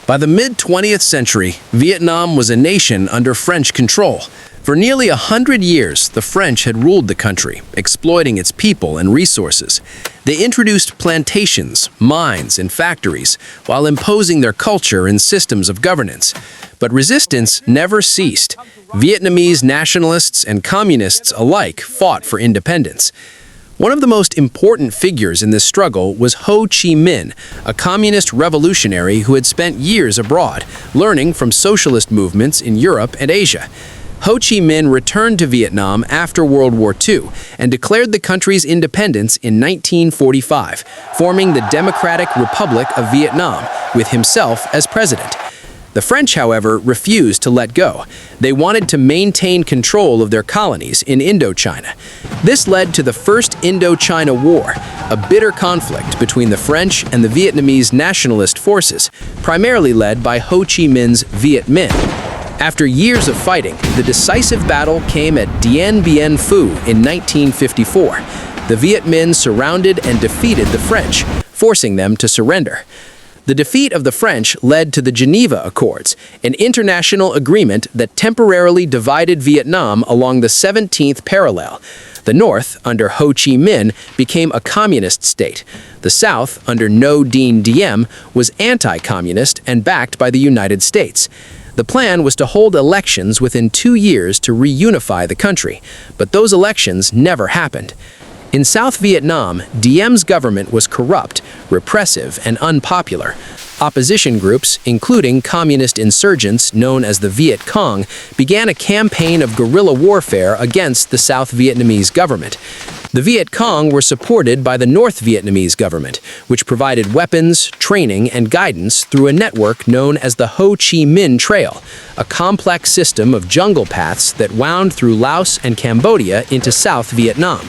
By the mid-20th century, Vietnam was a nation under French control. For nearly 100 years, the French had ruled the country, exploiting its people and resources. They introduced plantations, mines, and factories, while imposing their culture and systems of governance. But resistance never ceased. Vietnamese nationalists and communists alike fought for independence. One of the most important figures in this struggle was Ho Chi Minh, a communist revolutionary who had spent years abroad, learning from socialist movements in Europe and Asia. Ho Chi Minh returned to Vietnam after World War II and declared the country's independence in 1945, forming the Democratic Republic of Vietnam, with himself as president. The French, however, refused to let go. They wanted to maintain control of their colonies in Indochina. This led to the First Indochina War, a bitter conflict between the French and the Vietnamese nationalist forces, primarily led by Ho Chi Minh's Viet Minh. After years of fighting, the decisive battle came at Dien Bien Phu in 1954. The Viet Minh surrounded and defeated the French, forcing them to surrender. The defeat of the French led to the Geneva Accords, an international agreement that temporarily divided Vietnam along the 17th parallel. The North, under Ho Chi Minh, became a communist state. The South, under Ngo Dinh Diem, was anti-communist and backed by the United States. The plan was to hold elections within 2 years to reunify the country, but those elections never happened. In South Vietnam, Diem's government was corrupt, repressive, and unpopular. Opposition groups, including communist insurgents known as the Viet Cong, began a campaign of guerrilla warfare against the South Vietnamese government. The Viet Cong were supported by the North Vietnamese government, which provided weapons, training, and guidance through a network known as the Ho Chi Minh Trail, a complex system of jungle paths that wound through Laos and Cambodia into South Vietnam.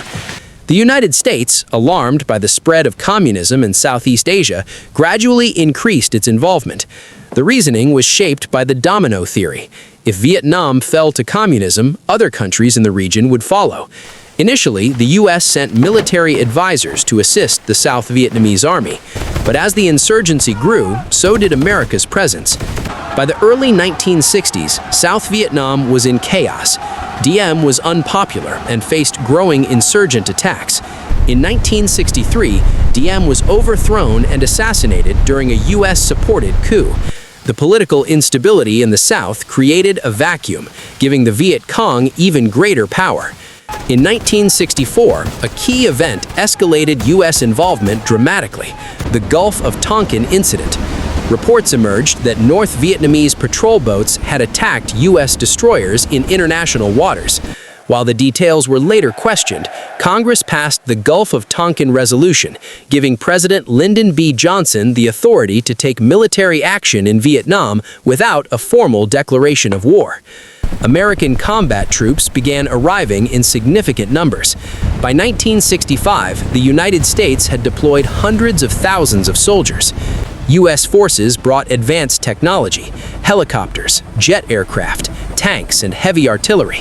The United States, alarmed by the spread of communism in Southeast Asia, gradually increased its involvement. The reasoning was shaped by the domino theory. If Vietnam fell to communism, other countries in the region would follow. Initially, the U.S. sent military advisors to assist the South Vietnamese army. But as the insurgency grew, so did America's presence. By the early 1960s, South Vietnam was in chaos. Diem was unpopular and faced growing insurgent attacks. In 1963, Diem was overthrown and assassinated during a U.S.-supported coup. The political instability in the South created a vacuum, giving the Viet Cong even greater power. In 1964, a key event escalated U.S. involvement dramatically: the Gulf of Tonkin incident. Reports emerged that North Vietnamese patrol boats had attacked U.S. destroyers in international waters. While the details were later questioned, Congress passed the Gulf of Tonkin Resolution, giving President Lyndon B. Johnson the authority to take military action in Vietnam without a formal declaration of war. American combat troops began arriving in significant numbers. By 1965, the United States had deployed hundreds of thousands of soldiers. U.S. forces brought advanced technology, helicopters, jet aircraft, tanks, and heavy artillery.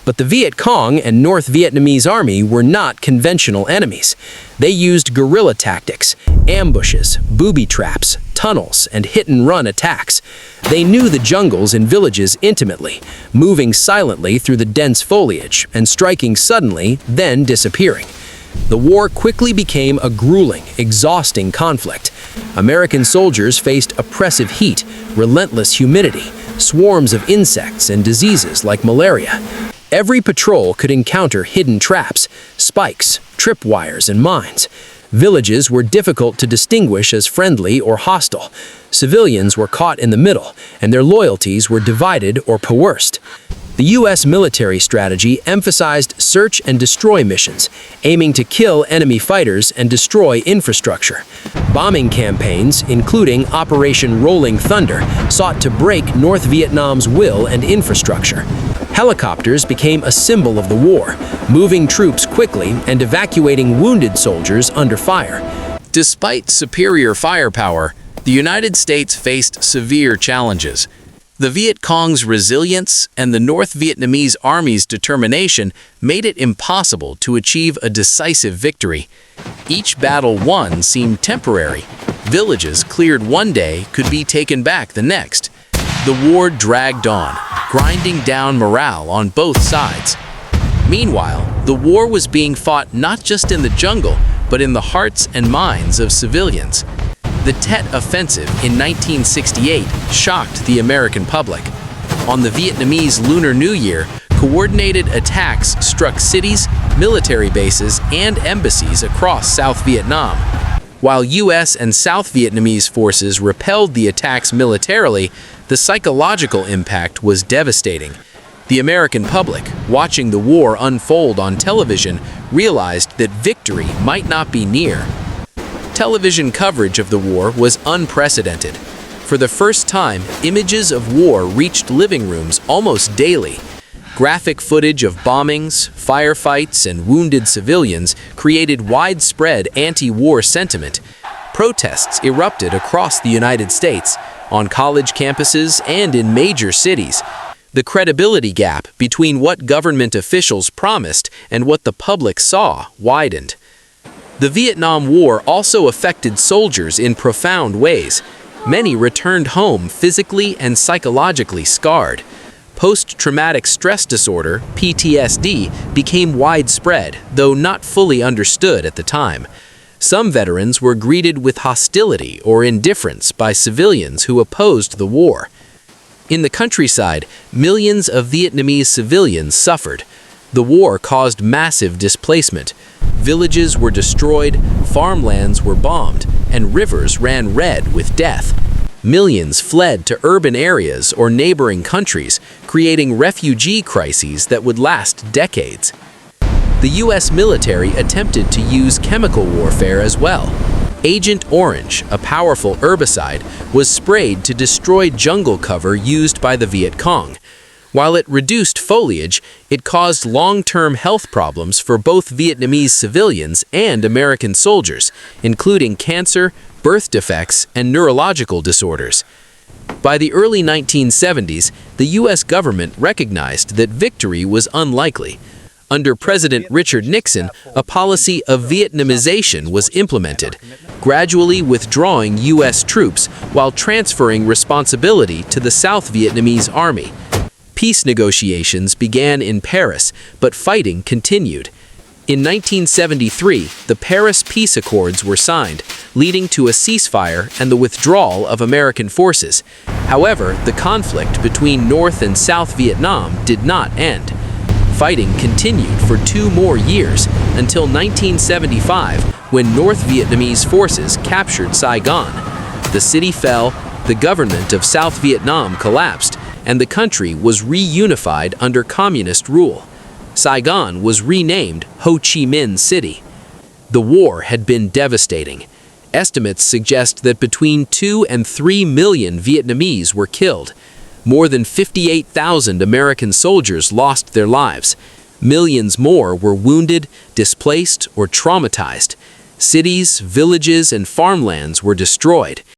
But the Viet Cong and North Vietnamese army were not conventional enemies. They used guerrilla tactics, ambushes, booby traps, tunnels, and hit-and-run attacks. They knew the jungles and villages intimately, moving silently through the dense foliage and striking suddenly, then disappearing. The war quickly became a grueling, exhausting conflict. American soldiers faced oppressive heat, relentless humidity, swarms of insects, and diseases like malaria. Every patrol could encounter hidden traps, spikes, tripwires, and mines. Villages were difficult to distinguish as friendly or hostile. Civilians were caught in the middle, and their loyalties were divided or coerced. The U.S. military strategy emphasized search and destroy missions, aiming to kill enemy fighters and destroy infrastructure. Bombing campaigns, including Operation Rolling Thunder, sought to break North Vietnam's will and infrastructure. Helicopters became a symbol of the war, moving troops quickly and evacuating wounded soldiers under fire. Despite superior firepower, the United States faced severe challenges. The Viet Cong's resilience and the North Vietnamese Army's determination made it impossible to achieve a decisive victory. Each battle won seemed temporary, Villages cleared one day could be taken back the next. The war dragged on, grinding down morale on both sides. Meanwhile, the war was being fought not just in the jungle, but in the hearts and minds of civilians. The Tet Offensive in 1968 shocked the American public. On the Vietnamese Lunar New Year, coordinated attacks struck cities, military bases, and embassies across South Vietnam. While U.S. and South Vietnamese forces repelled the attacks militarily, the psychological impact was devastating. The American public, watching the war unfold on television, realized that victory might not be near. Television coverage of the war was unprecedented. For the first time, images of war reached living rooms almost daily. Graphic footage of bombings, firefights, and wounded civilians created widespread anti-war sentiment. Protests erupted across the United States, on college campuses and in major cities. The credibility gap between what government officials promised and what the public saw widened. The Vietnam War also affected soldiers in profound ways. Many returned home physically and psychologically scarred. Post-traumatic stress disorder, PTSD, became widespread, though not fully understood at the time. Some veterans were greeted with hostility or indifference by civilians who opposed the war. In the countryside, millions of Vietnamese civilians suffered. The war caused massive displacement. Villages were destroyed, farmlands were bombed, and rivers ran red with death. Millions fled to urban areas or neighboring countries, creating refugee crises that would last decades. The U.S. military attempted to use chemical warfare as well. Agent Orange, a powerful herbicide, was sprayed to destroy jungle cover used by the Viet Cong. While it reduced foliage, it caused long-term health problems for both Vietnamese civilians and American soldiers, including cancer, birth defects, and neurological disorders. By the early 1970s, the U.S. government recognized that victory was unlikely. Under President Richard Nixon, a policy of Vietnamization was implemented, gradually withdrawing U.S. troops while transferring responsibility to the South Vietnamese Army. Peace negotiations began in Paris, but fighting continued. In 1973, the Paris Peace Accords were signed, leading to a ceasefire and the withdrawal of American forces. However, the conflict between North and South Vietnam did not end. Fighting continued for 2 more years until 1975, when North Vietnamese forces captured Saigon. The city fell, the government of South Vietnam collapsed, and the country was reunified under communist rule. Saigon was renamed Ho Chi Minh City. The war had been devastating. Estimates suggest that between 2 and 3 million Vietnamese were killed. More than 58,000 American soldiers lost their lives. Millions more were wounded, displaced, or traumatized. Cities, villages, and farmlands were destroyed.